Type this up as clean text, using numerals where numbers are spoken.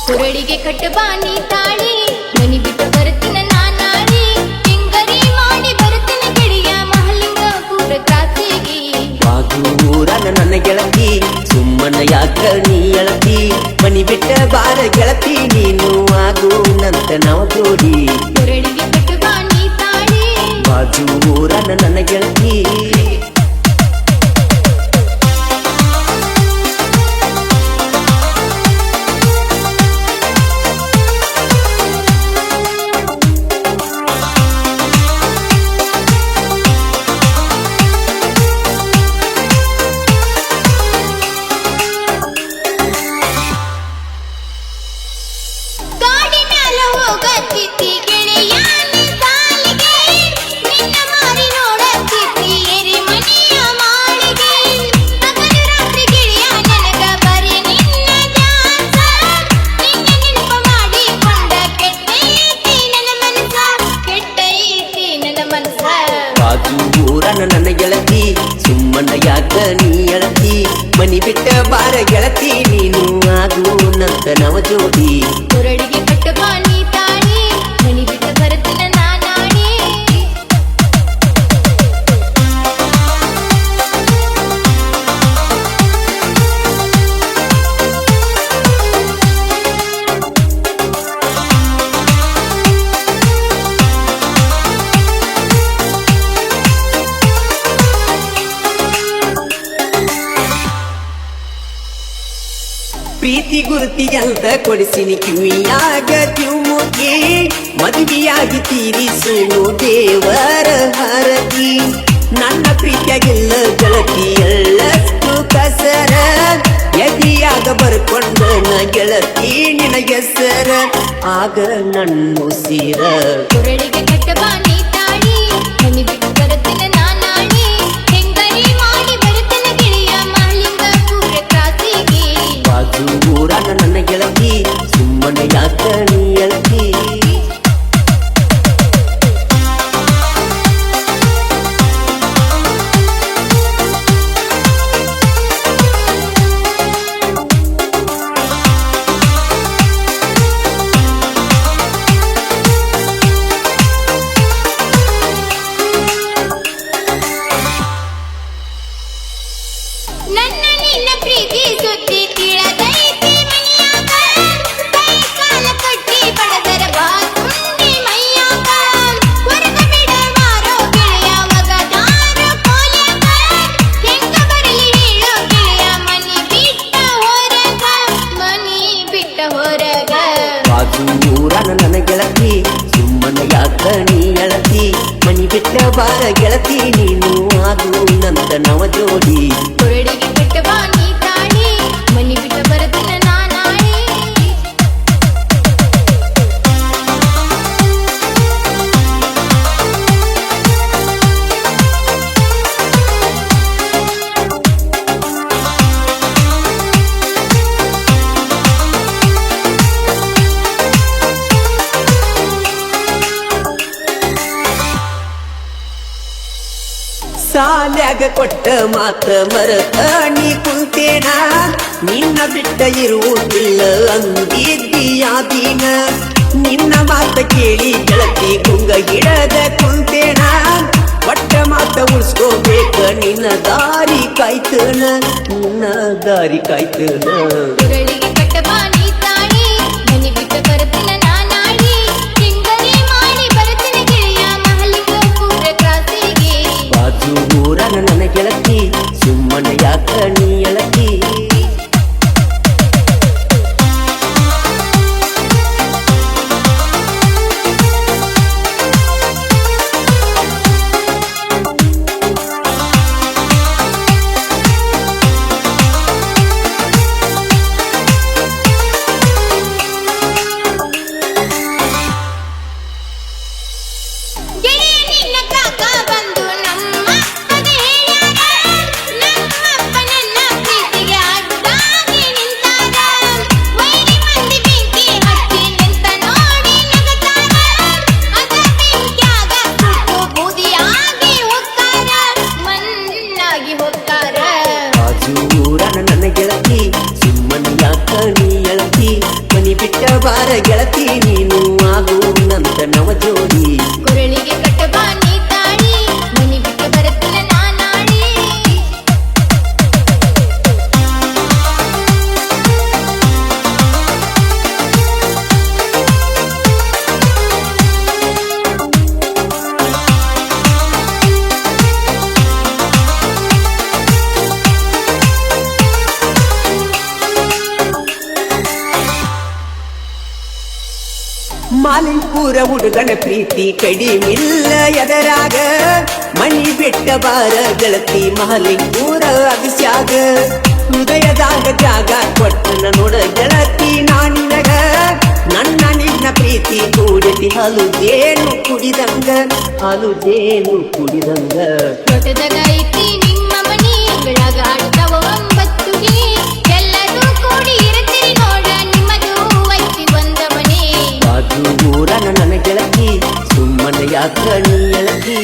ಕುರಳಿಗೆ ಕಟ್ಟಬಾನಿ ತಾಳಿ ಮನಿ ಬಿಟ್ಟು ಬರುತ್ತಿನ ನಾನಾಡಿ ಹೆಂಗರಿ ಮಾಡಿ ಬರುತ್ತಿನ ಗೆಳೆಯ ಮಹಲಿಂಗಪುರ ಕ್ರಾಸಿಗೆ ಬಾಗೂರನ ನನ್ನ ಗೆಳತಿ ಸುಮ್ಮನ ಯಾಕ ನೀ ಎಳತಿ ಮನಿ ಬಿಟ್ಟ ಬಾರ ಗೆಳತಿ ನೀನು ಆಗು ನಂತ ನಾವು ಜೋಡಿ ಕುರಳಿಗೆ ಕಟ್ಟಬಾನಿ ತಾಳಿ ಬಾಗೂರನ ನನ್ನ ಗೆಳತಿ ಬಾಗೂರನ ನನ್ನ ಗೆಳತಿ ಸುಮ್ಮನ ಯಾಕ ನೀ ಎಳತಿ ಮನಿ ಬಿಟ್ಟ ಬಾರ ಗೆಳತಿ ನೀನು ಆಗು ನಂತ ನವ ಜೋಡಿ ಕುರಳಿಗೆ ಕಟ್ಟಬಾನಿ ತಾಳಿ ಮನಿ ಬಿಟ್ಟು ಬರುತ್ತಿನ ನಾನಾಡಿ ಪ್ರೀತಿ ಗುರುತಿ ಅಂತ ಕೊಡಿಸಿನಿ ಕಿವಿಯಾಗ ತಿಮ್ಮುಗಿ ಮದುವೆಯಾಗಿ ತೀರಿಸುನು ದೇವರ ಹರತಿ ನನ್ನ ಪ್ರೀತಿಯಾಗಿಲ್ಲ ಗೆಳತಿ ಎಲ್ಲಷ್ಟು ಕಸರ ಎದಿಯಾಗ ಬರ್ಕೊಂಡ ಗೆಳತಿ ನಿನಗೆಸರ ಆಗ ನನ್ನ ಉಸಿರ ಕುರಳಿಗೆ ಕಟ್ಟಬಾನಿ ತಾಳಿ ಮನಿ ಬಿಟ್ಟು ಬರುತ್ತಿನ ನಾನಾಡಿ ಹೆಂಗರಿ ಮಾಡಿ ಬರುತ್ತಿನ ಗೆಳೆಯ ಮಹಲಿಂಗಪುರ ಕ್ರಾಸಿಗೆ ಬಾಗೂರನ ನನ್ನ ಗೆಳತಿ ಸುಮ್ಮನ ಯಾಕ ನೀ ಎಳತಿ ನನ್ನ ನಿನ್ನ ಪ್ರೀತಿ ಸುದ್ದಿ ತಿಳಿದೈತಿ ಮನಿಯಾಗ ಕೈ ಕಾಲ ಕಟ್ಟಿ ಬಡದರ ಬಾಸುಂಡಿ ಮೈಯಾಗ ಹೊರಗ ಬಿಡವಾರೋ ಗೆಳೆಯ ಒಗದಾರೋ ಕೋಲ್ಯಾಗ ಹೆಂಗ ಬರಲಿ ಹೇಳೋ ಗೆಳೆಯ ಮನಿ ಬಿಟ್ಟ ಹೊರಗ ಬಾಗೂರನ ನನ್ನ ಗೆಳತಿ ಸುಮ್ಮನ ಯಾಕ ನೀ ಎಳತಿ ಮನಿ ಬಿಟ್ಟ ಬಾರ ಗೆಳತಿ ನೀನು ಆಗು ನಂತ ನವ ಜೋಡಿ ಕುರಳಿಗೆ ಕಟ್ಟಬಾನಿ ತಾಳಿ ಮನಿ ಬಿಟ್ಟು ಬರುತ್ತಿನ ನಾನಾಡಿ ಸಾಲ್ಯಾಗ ಕೊಟ್ಟ ಮಾತ ಮರತ ನೀ ಕುಂತೇನ ನಿನ್ನ ಬಿಟ್ಟ ಇರುವುದಿಲ್ಲ ಅಂದಿದ್ದೀಯಾದೀನ ನಿನ್ನ ಮಾತ ಕೇಳಿ ಗೆಳತಿ ಗುಂಗ ಗಿಡದ ಕುಂತೇನ ಒಟ್ಟ ಮಾತ ಉಳಿಸ್ಕೋಬೇಕ ನಿನ್ನ ದಾರಿ ಕಾಯ್ತನ ನಿನ್ನ ದಾರಿ ಕಾಯ್ತನ ಕುರಳಿಗೆ ಕಟ್ಟಬಾನಿ ತಾಳಿ ಮನಿ ಬಿಟ್ಟು ಬರುತ್ತಿನ ನಾನಾಡಿ ಹೆಂಗರಿ ಮಾಡಿ ಬರುತ್ತಿನ ಗೆಳೆಯ ಮಹಲಿಂಗಪುರ ಕ್ರಾಸಿಗೆ ಬಾಗೂರನ ನನ್ನ ಗೆಳತಿ ಸುಮ್ಮನ ಯಾಕ ನೀ ಎಳತಿ ಊರ ಹುಡುಗನ ಪ್ರೀತಿ ಕಡಿಮಿಲ್ಲ ಎದರಾಗ ಮನಿ ಬಿಟ್ಟ ಬಾರ ಗೆಳತಿ ಮಹಾಲಿಂಗೂರ ಅಗಸ್ಯಾಗ ಹೃದಯದಾಗ ಜಾಗ ಕೊಟ್ಟನ ನೋಡ ಗೆಳತಿ ನಾನಿನಗ ನನ್ನ ನಿನ್ನ ಪ್ರೀತಿ ಕೂಡತಿ ಹಾಲು ಜೇನು ಕುಡಿದಂಗ ಹಾಲು ಜೇನು ಕುಡಿದಂಗ ತೋಟದಾಗ ಐತಿ ನಿಮ್ಮ ಮನಿ ಅಂಗಳಾಗ ಆಡ್ತಾವ 9 ಗಿ ಎಲ್ಲರೂ ಕೂಡಿ ಇರ್ತೀರಿ ನೋಡ ನಿಮ್ಮದು ಐತಿ ಒಂದ ಮನೆ ಅದು ಊರನ ನನ್ನ ಗೆಳತಿ ಸುಮ್ಮನೆ ಯಾಕ ನೀ ಎಳತಿ